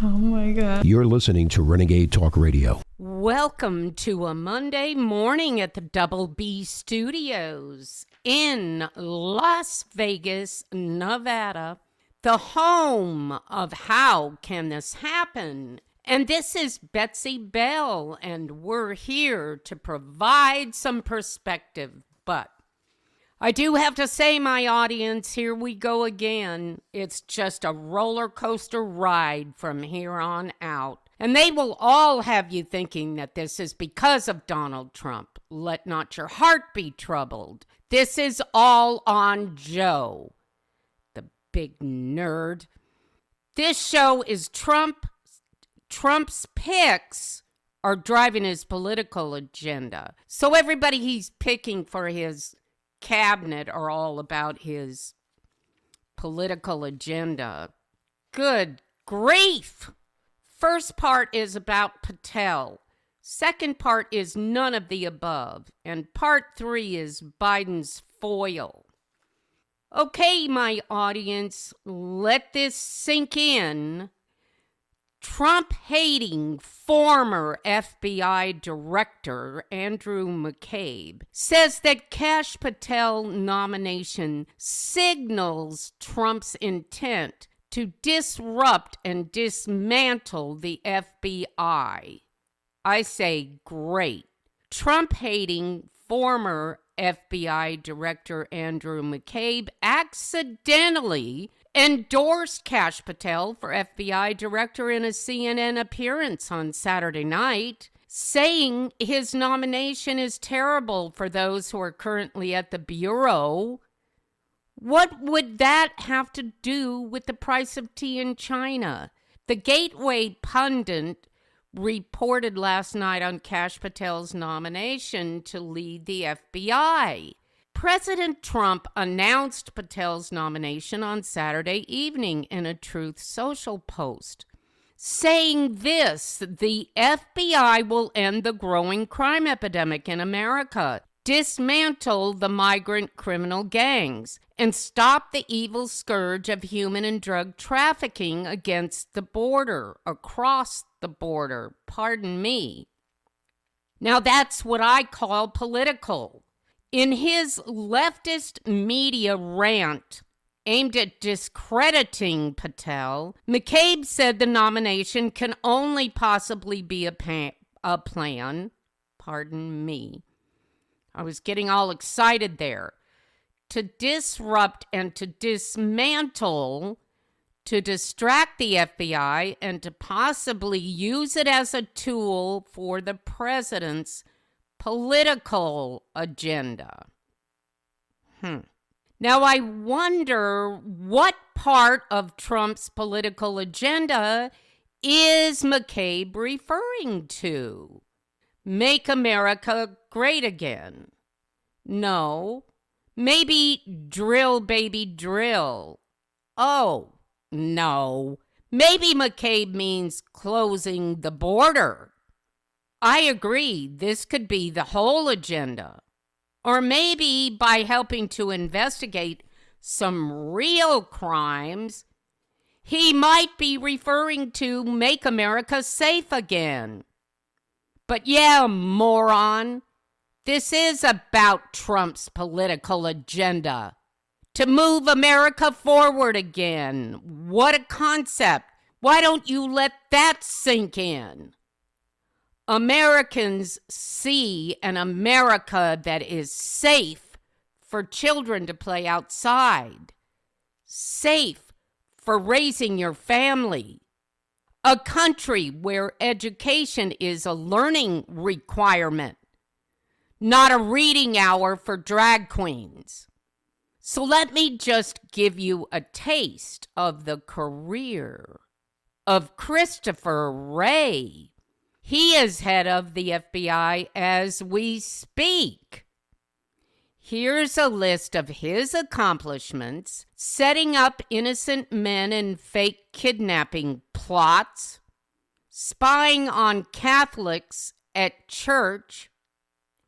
Oh my God. You're listening to Renegade Talk Radio. Welcome to a Monday morning at the Double B Studios in Las Vegas, Nevada, the home of How Can This Happen? And this is Betsey Bell, and we're here to provide some perspective. But I do have to say, my audience, here we go again. It's just a roller coaster ride from here on out. And they will all have you thinking that this is because of Donald Trump. Let not your heart be troubled. This is all on Joe, the big nerd. This show is Trump's picks are driving his political agenda. So everybody he's picking for his cabinet are all about his political agenda. Good grief! First part is about Patel. Second part is none of the above. And part 3 is Biden's foil. Okay, my audience, let this sink in. Trump-hating former FBI Director Andrew McCabe says that Kash Patel nomination signals Trump's intent to disrupt and dismantle the FBI. I say great. Trump-hating former FBI Director Andrew McCabe accidentally endorsed Kash Patel for FBI director in a CNN appearance on Saturday night, saying his nomination is terrible for those who are currently at the Bureau. What would that have to do with the price of tea in China? The Gateway pundit reported last night on Kash Patel's nomination to lead the FBI. President Trump announced Patel's nomination on Saturday evening in a Truth Social post, saying this: the FBI will end the growing crime epidemic in America, dismantle the migrant criminal gangs, and stop the evil scourge of human and drug trafficking against the border, across the border. Pardon me. Now that's what I call political. In his leftist media rant aimed at discrediting Patel, McCabe said the nomination can only possibly be a plan. Pardon me. I was getting all excited there. To disrupt and to dismantle, to distract the FBI, and to possibly use it as a tool for the president's political agenda. Now, I wonder what part of Trump's political agenda is McCabe referring to? Make America great again? No. Maybe drill, baby, drill. Oh, no. Maybe McCabe means closing the border. I agree, this could be the whole agenda. Or maybe by helping to investigate some real crimes, he might be referring to make America safe again. But yeah, moron, this is about Trump's political agenda. To move America forward again. What a concept. Why don't you let that sink in? Americans see an America that is safe for children to play outside, safe for raising your family, a country where education is a learning requirement, not a reading hour for drag queens. So let me just give you a taste of the career of Christopher Wray. He is head of the FBI as we speak. Here's a list of his accomplishments: setting up innocent men in fake kidnapping plots, spying on Catholics at church,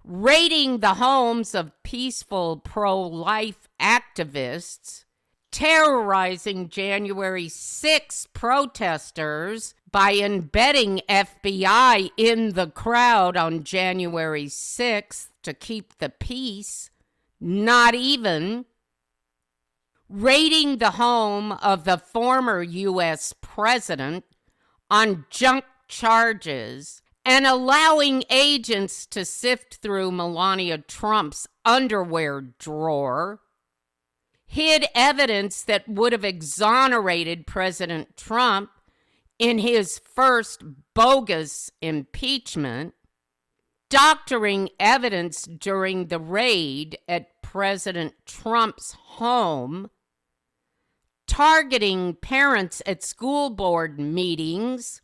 raiding the homes of peaceful pro-life activists, terrorizing January 6 protesters, by embedding FBI in the crowd on January 6th to keep the peace. Not even. Raiding the home of the former U.S. president on junk charges and allowing agents to sift through Melania Trump's underwear drawer hid evidence that would have exonerated President Trump in his first bogus impeachment, doctoring evidence during the raid at President Trump's home, targeting parents at school board meetings,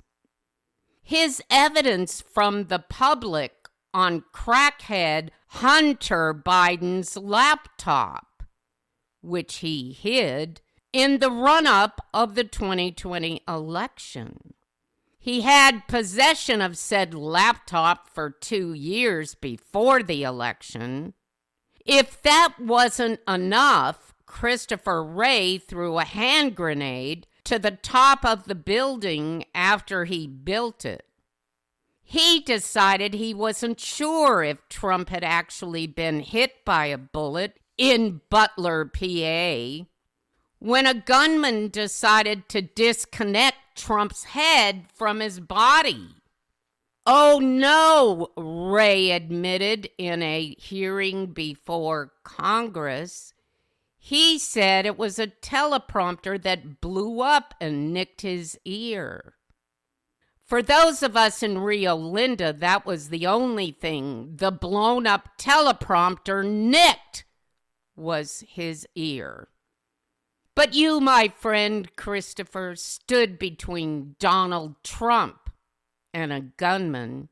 his evidence from the public on crackhead Hunter Biden's laptop, which he hid in the run-up of the 2020 election. He had possession of said laptop for 2 years before the election. If that wasn't enough, Christopher Wray threw a hand grenade to the top of the building after he built it. He decided he wasn't sure if Trump had actually been hit by a bullet in Butler, PA, when a gunman decided to disconnect Trump's head from his body. Oh no, Wray admitted in a hearing before Congress. He said it was a teleprompter that blew up and nicked his ear. For those of us in Rio Linda, that was the only thing the blown-up teleprompter nicked was his ear. But you, my friend Christopher, stood between Donald Trump and a gunman.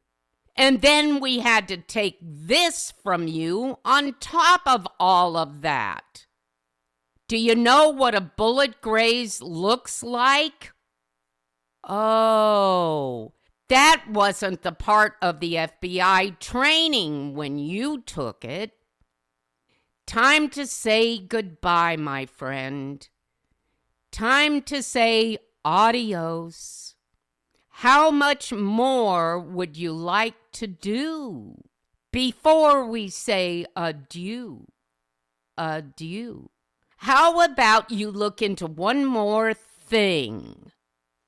And then we had to take this from you on top of all of that. Do you know what a bullet graze looks like? Oh, that wasn't the part of the FBI training when you took it. Time to say goodbye, my friend. Time to say adios. How much more would you like to do before we say adieu? Adieu. How about you look into one more thing,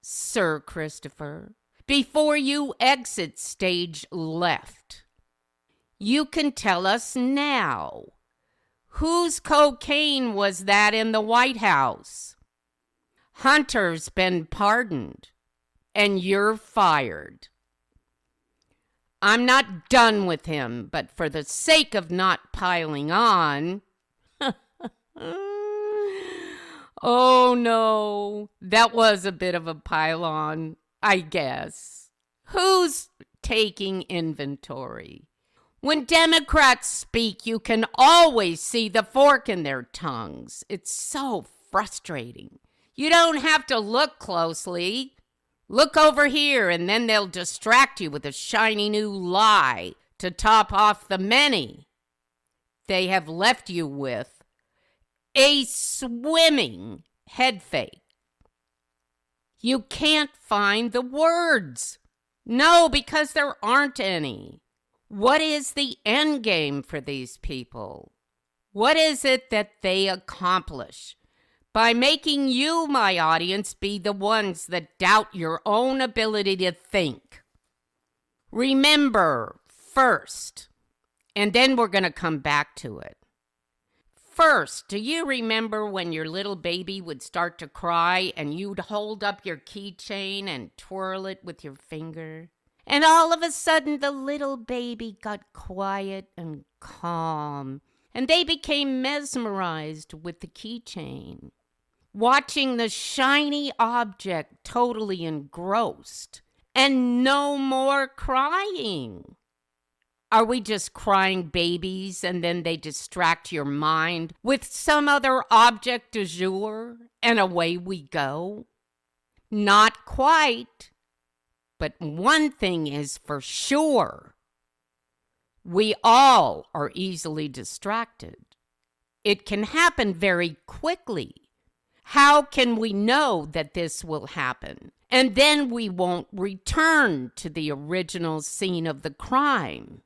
Sir Christopher, before you exit stage left? You can tell us now. Whose cocaine was that in the White House? Hunter's been pardoned, and you're fired. I'm not done with him, but for the sake of not piling on... Oh, no, that was a bit of a pile-on, I guess. Who's taking inventory? When Democrats speak, you can always see the fork in their tongues. It's so frustrating. You don't have to look closely. Look over here, and then they'll distract you with a shiny new lie to top off the many they have left you with. A swimming head fake. You can't find the words. No, because there aren't any. What is the end game for these people? What is it that they accomplish by making you, my audience, be the ones that doubt your own ability to think? Remember first, and then we're going to come back to it. First, do you remember when your little baby would start to cry and you'd hold up your keychain and twirl it with your finger? And all of a sudden, the little baby got quiet and calm, and they became mesmerized with the keychain, watching the shiny object totally engrossed, and no more crying. Are we just crying babies and then they distract your mind with some other object du jour and away we go? Not quite. But one thing is for sure. We all are easily distracted. It can happen very quickly. How can we know that this will happen? And then we won't return to the original scene of the crime.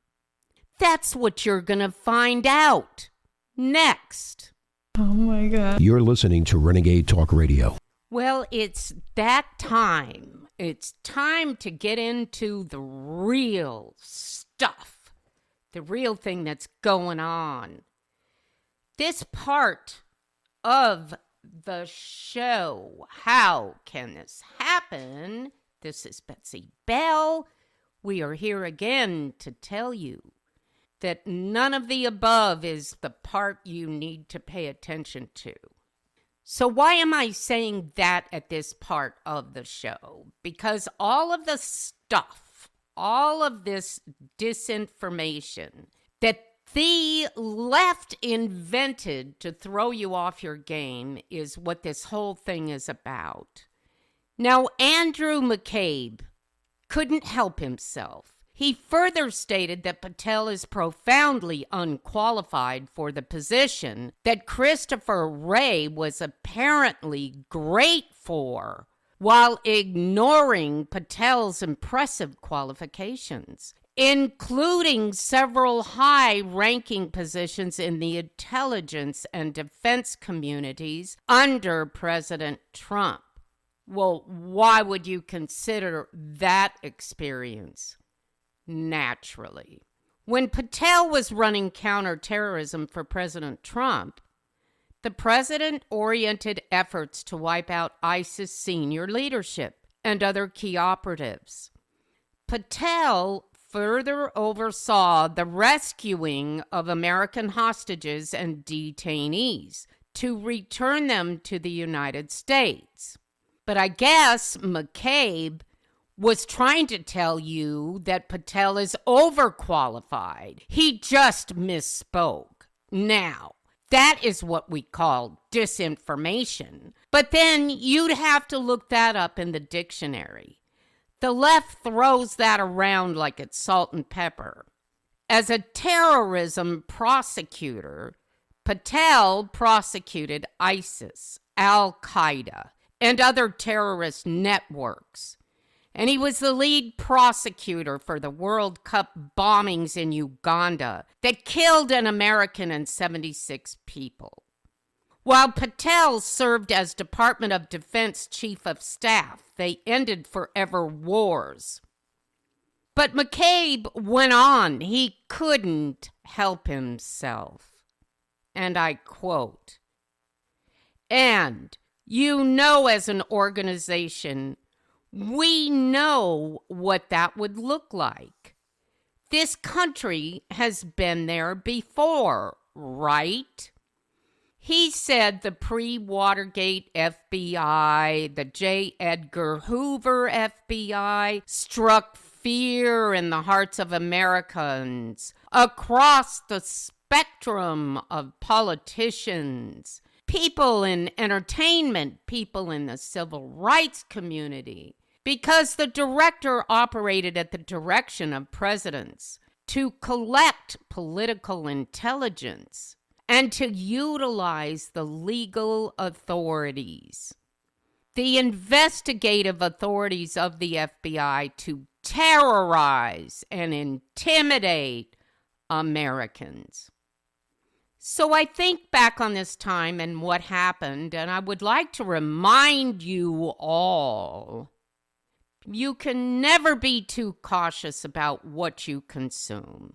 That's what you're going to find out next. Oh my God. You're listening to Renegade Talk Radio. Well, it's that time. It's time to get into the real stuff, the real thing that's going on. This part of the show, How Can This Happen? This is Betsey Bell. We are here again to tell you that none of the above is the part you need to pay attention to. So why am I saying that at this part of the show? Because all of the stuff, all of this disinformation that the left invented to throw you off your game is what this whole thing is about. Now, Andrew McCabe couldn't help himself. He further stated that Patel is profoundly unqualified for the position that Christopher Wray was apparently great for, while ignoring Patel's impressive qualifications, including several high-ranking positions in the intelligence and defense communities under President Trump. Well, why would you consider that experience? Naturally. When Patel was running counterterrorism for President Trump, the president oriented efforts to wipe out ISIS senior leadership and other key operatives. Patel further oversaw the rescuing of American hostages and detainees to return them to the United States. But I guess McCabe was trying to tell you that Patel is overqualified. He just misspoke. Now, that is what we call disinformation. But then you'd have to look that up in the dictionary. The left throws that around like it's salt and pepper. As a terrorism prosecutor, Patel prosecuted ISIS, Al-Qaeda, and other terrorist networks. And he was the lead prosecutor for the World Cup bombings in Uganda that killed an American and 76 people. While Patel served as Department of Defense Chief of Staff, they ended forever wars. But McCabe went on. He couldn't help himself. And I quote, "And you know, as an organization, we know what that would look like. This country has been there before, right?" He said the pre-Watergate FBI, the J. Edgar Hoover FBI, struck fear in the hearts of Americans across the spectrum of politicians, people in entertainment, people in the civil rights community, because the director operated at the direction of presidents to collect political intelligence and to utilize the legal authorities, the investigative authorities of the FBI, to terrorize and intimidate Americans. So I think back on this time and what happened, and I would like to remind you all, you can never be too cautious about what you consume.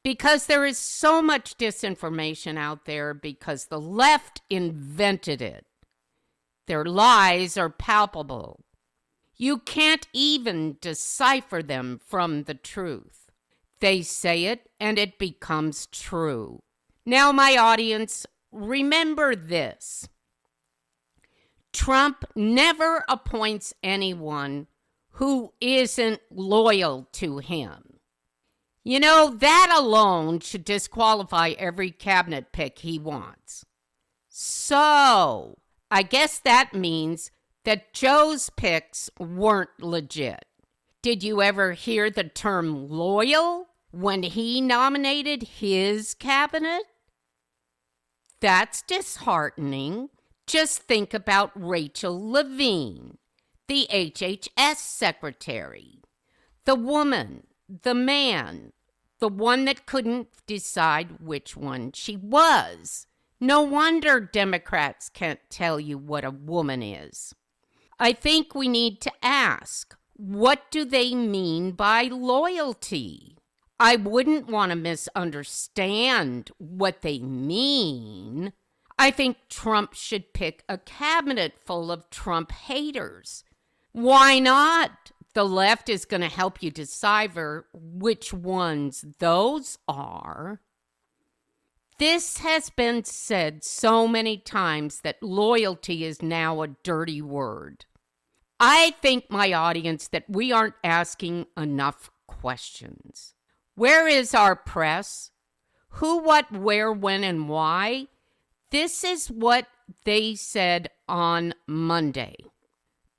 Because there is so much disinformation out there because the left invented it. Their lies are palpable. You can't even decipher them from the truth. They say it and it becomes true. Now, my audience, remember this. Trump never appoints anyone who isn't loyal to him. You know, that alone should disqualify every cabinet pick he wants. So, I guess that means that Joe's picks weren't legit. Did you ever hear the term loyal when he nominated his cabinet? That's disheartening. Just think about Rachel Levine. the HHS secretary, the woman, the man, the one that couldn't decide which one she was. No wonder Democrats can't tell you what a woman is. I think we need to ask, what do they mean by loyalty? I wouldn't want to misunderstand what they mean. I think Trump should pick a cabinet full of Trump haters. Why not? The left is going to help you decipher which ones those are. This has been said so many times that loyalty is now a dirty word. I think, my audience, that we aren't asking enough questions. Where is our press? Who, what, where, when, and why? This is what they said on Monday.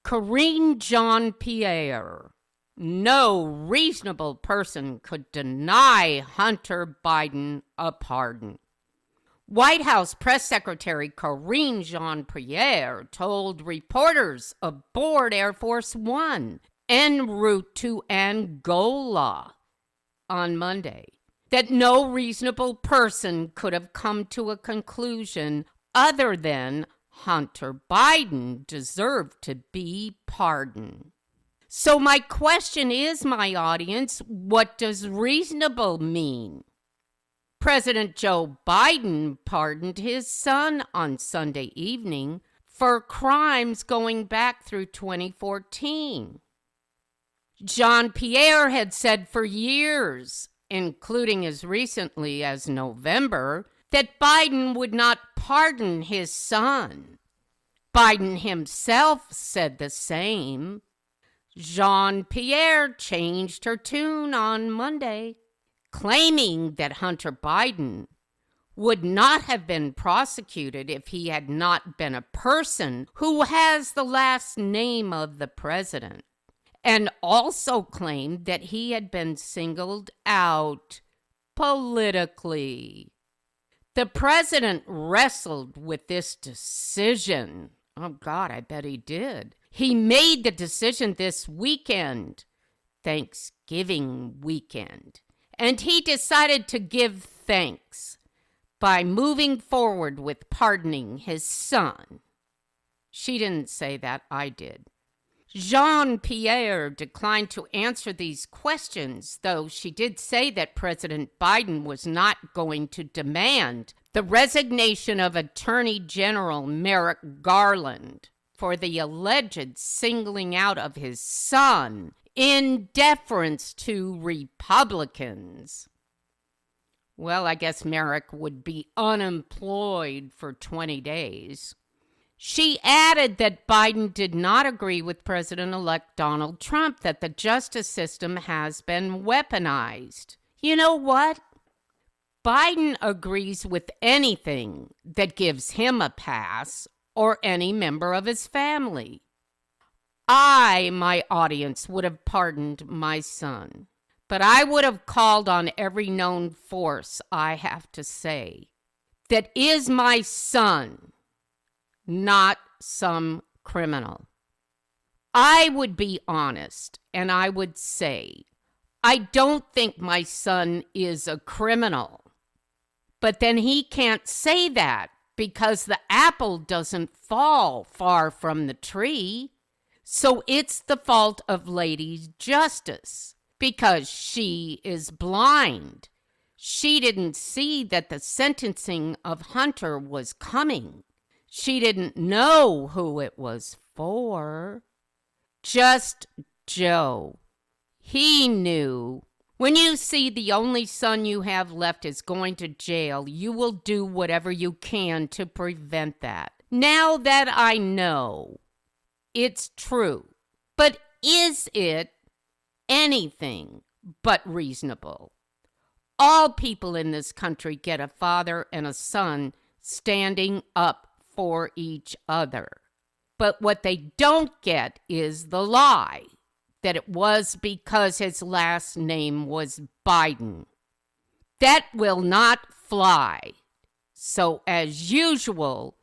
Karine Jean-Pierre. No reasonable person could deny Hunter Biden a pardon. White House Press Secretary Karine Jean-Pierre told reporters aboard Air Force One en route to Angola on Monday that no reasonable person could have come to a conclusion other than Hunter Biden deserved to be pardoned. So my question is, my audience, what does reasonable mean? President Joe Biden pardoned his son on Sunday evening for crimes going back through 2014. Jean-Pierre had said for years, including as recently as November, that Biden would not pardon his son. Biden himself said the same. Jean-Pierre changed her tune on Monday, claiming that Hunter Biden would not have been prosecuted if he had not been a person who has the last name of the president, and also claimed that he had been singled out politically. The president wrestled with this decision. Oh, God, I bet he did. He made the decision this weekend, Thanksgiving weekend, and he decided to give thanks by moving forward with pardoning his son. She didn't say that, I did. Jean-Pierre declined to answer these questions, though she did say that President Biden was not going to demand the resignation of Attorney General Merrick Garland for the alleged singling out of his son in deference to Republicans. Well, I guess Merrick would be unemployed for 20 days. She added that Biden did not agree with President-elect Donald Trump that the justice system has been weaponized. You know what? Biden agrees with anything that gives him a pass or any member of his family. I, my audience, would have pardoned my son, but I would have called on every known force, I have to say, that is my son, not some criminal. I would be honest, and I would say, I don't think my son is a criminal. But then he can't say that because the apple doesn't fall far from the tree. So it's the fault of Lady Justice because she is blind. She didn't see that the sentencing of Hunter was coming. She didn't know who it was for. Just Joe. He knew. When you see the only son you have left is going to jail, you will do whatever you can to prevent that. Now that I know, it's true. But is it anything but reasonable? All people in this country get a father and a son standing up for each other. But what they don't get is the lie that it was because his last name was Biden. That will not fly. So as usual,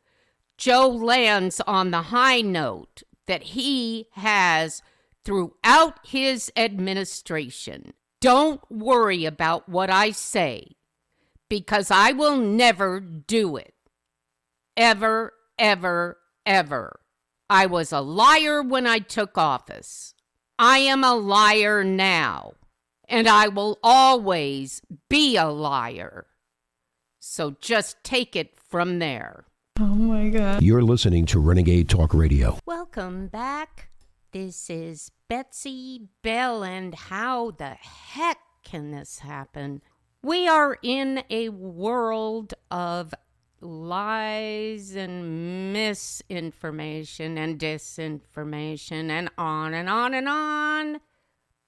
Joe lands on the high note that he has throughout his administration. Don't worry about what I say, because I will never do it. Ever, ever, ever. I was a liar when I took office. I am a liar now, and I will always be a liar. So just take it from there. Oh my God. You're listening to Renegade Talk Radio. Welcome back. This is Betsey Bell, and how the heck can this happen? We are in a world of lies and misinformation and disinformation and on and on and on.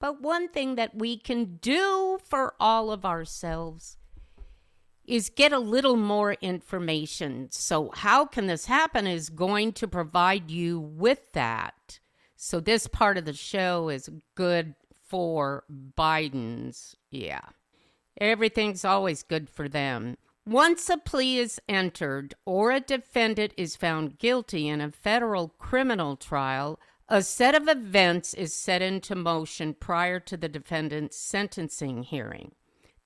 But one thing that we can do for all of ourselves is get a little more information. So how can this happen is going to provide you with that. So this part of the show is good for Biden's. Yeah. Everything's always good for them. Once a plea is entered or a defendant is found guilty in a federal criminal trial, a set of events is set into motion prior to the defendant's sentencing hearing.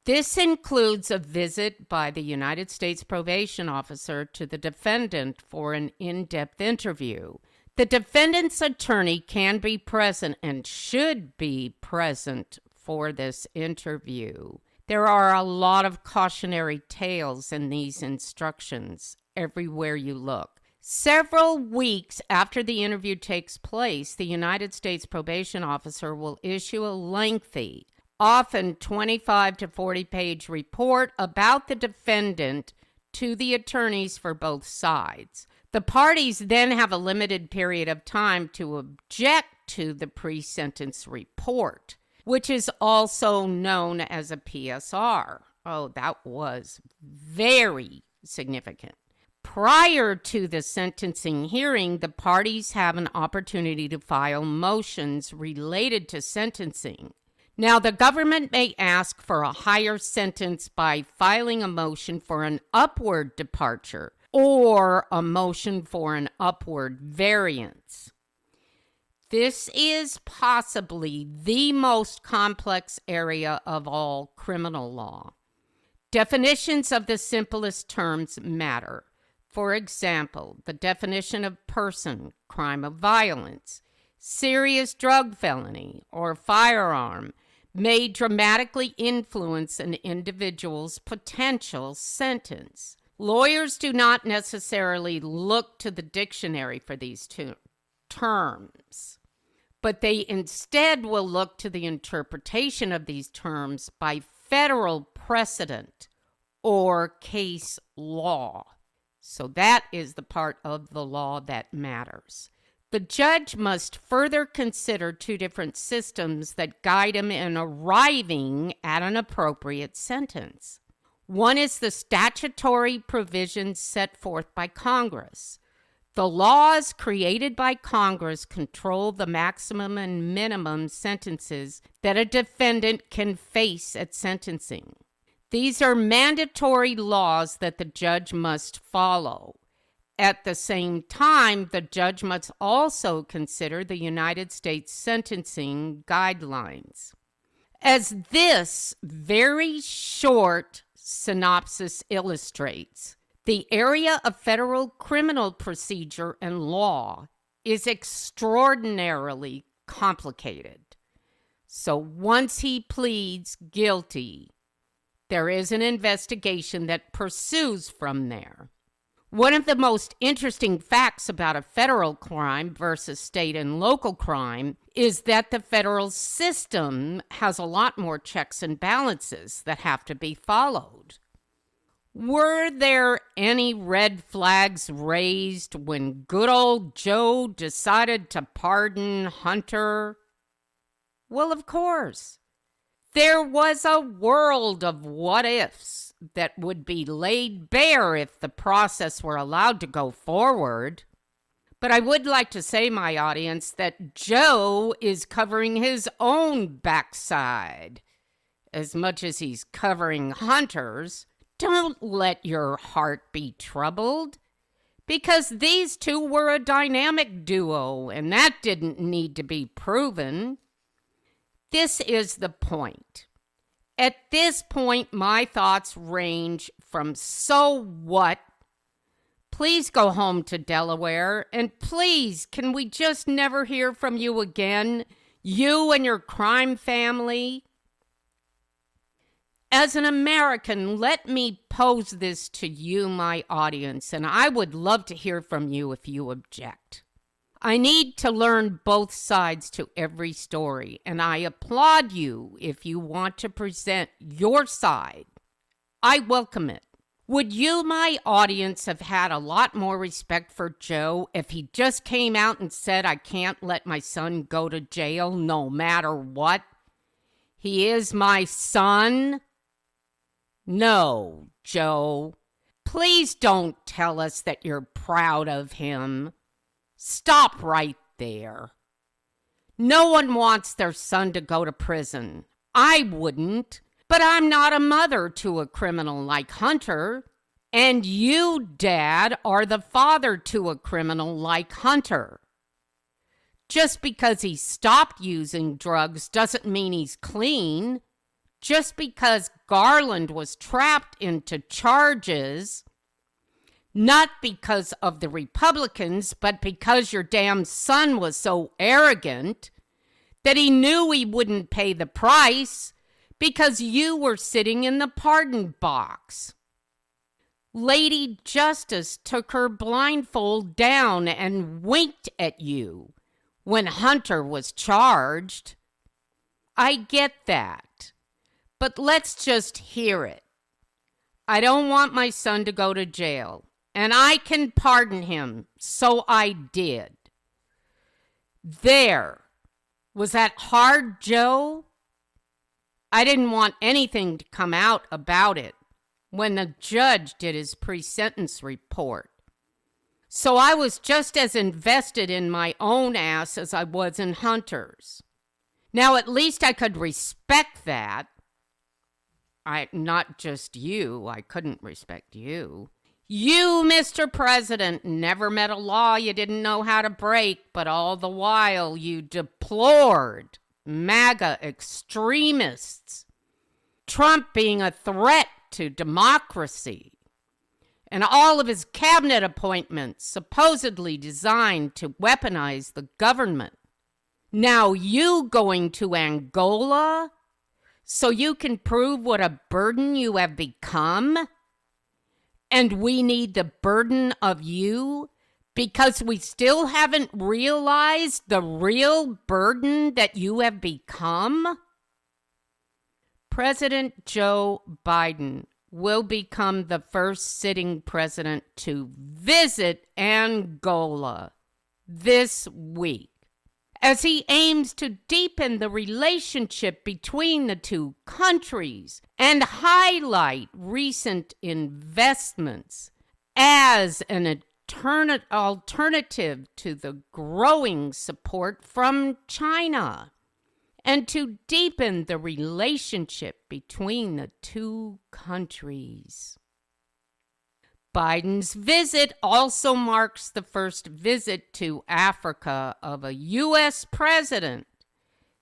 This includes a visit by the United States probation officer to the defendant for an in-depth interview. The defendant's attorney can be present and should be present for this interview. There are a lot of cautionary tales in these instructions everywhere you look. Several weeks after the interview takes place, the United States probation officer will issue a lengthy, often 25 to 40-page report about the defendant to the attorneys for both sides. The parties then have a limited period of time to object to the pre-sentence report, which is also known as a PSR. Oh, that was very significant. Prior to the sentencing hearing, the parties have an opportunity to file motions related to sentencing. Now, the government may ask for a higher sentence by filing a motion for an upward departure or a motion for an upward variance. This is possibly the most complex area of all criminal law. Definitions of the simplest terms matter. For example, the definition of person, crime of violence, serious drug felony, or firearm may dramatically influence an individual's potential sentence. Lawyers do not necessarily look to the dictionary for these two terms, but they instead will look to the interpretation of these terms by federal precedent or case law. So that is the part of the law that matters. The judge must further consider two different systems that guide him in arriving at an appropriate sentence. One is the statutory provisions set forth by Congress. The laws created by Congress control the maximum and minimum sentences that a defendant can face at sentencing. These are mandatory laws that the judge must follow. At the same time, the judge must also consider the United States sentencing guidelines. As this very short synopsis illustrates, the area of federal criminal procedure and law is extraordinarily complicated. So once he pleads guilty, there is an investigation that pursues from there. One of the most interesting facts about a federal crime versus state and local crime is that the federal system has a lot more checks and balances that have to be followed. Were there any red flags raised when good old Joe decided to pardon Hunter? Well, of course. There was a world of what-ifs that would be laid bare if the process were allowed to go forward. But I would like to say, my audience, that Joe is covering his own backside as much as he's covering Hunter's. Don't let your heart be troubled, because these two were a dynamic duo, and that didn't need to be proven. This is the point. At this point, my thoughts range from so what? Please go home to Delaware, and please, can we just never hear from you again? You and your crime family? As an American, let me pose this to you, my audience, and I would love to hear from you if you object. I need to learn both sides to every story, and I applaud you if you want to present your side. I welcome it. Would you, my audience, have had a lot more respect for Joe if he just came out and said, I can't let my son go to jail no matter what? He is my son. No, Joe. Please don't tell us that you're proud of him. Stop right there. No one wants their son to go to prison. I wouldn't. But I'm not a mother to a criminal like Hunter. And you, Dad, are the father to a criminal like Hunter. Just because he stopped using drugs doesn't mean he's clean. Just because Garland was trapped into charges, not because of the Republicans, but because your damn son was so arrogant that he knew he wouldn't pay the price because you were sitting in the pardon box. Lady Justice took her blindfold down and winked at you when Hunter was charged. I get that, but let's just hear it. I don't want my son to go to jail, and I can pardon him, so I did. There. Was that hard, Joe? I didn't want anything to come out about it when the judge did his pre-sentence report. So I was just as invested in my own ass as I was in Hunter's. Now, at least I could respect that. Not just you. I couldn't respect you. You, Mr. President, never met a law you didn't know how to break, but all the while you deplored MAGA extremists, Trump being a threat to democracy, and all of his cabinet appointments supposedly designed to weaponize the government. Now you going to Angola so you can prove what a burden you have become? And we need the burden of you because we still haven't realized the real burden that you have become? President Joe Biden will become the first sitting president to visit Angola this week as he aims to deepen the relationship between the two countries and highlight recent investments as an alternative to the growing support from China, and to deepen the relationship between the two countries. Biden's visit also marks the first visit to Africa of a U.S. president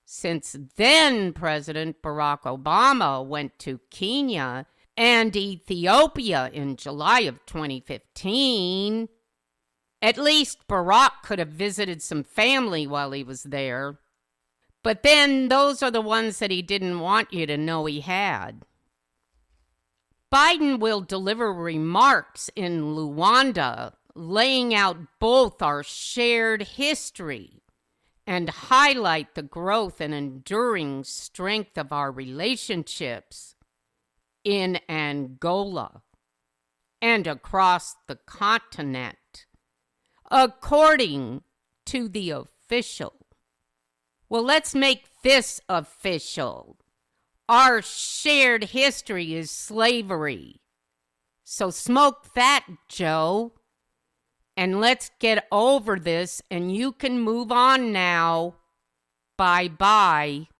since then President Barack Obama went to Kenya and Ethiopia in July of 2015. At least Barack could have visited some family while he was there. But then those are the ones that he didn't want you to know he had. Biden will deliver remarks in Luanda, laying out both our shared history and highlight the growth and enduring strength of our relationships in Angola and across the continent, according to the official. Well, let's make this official. Our shared history is slavery. So smoke that, Joe. And let's get over this, and you can move on now. Bye-bye.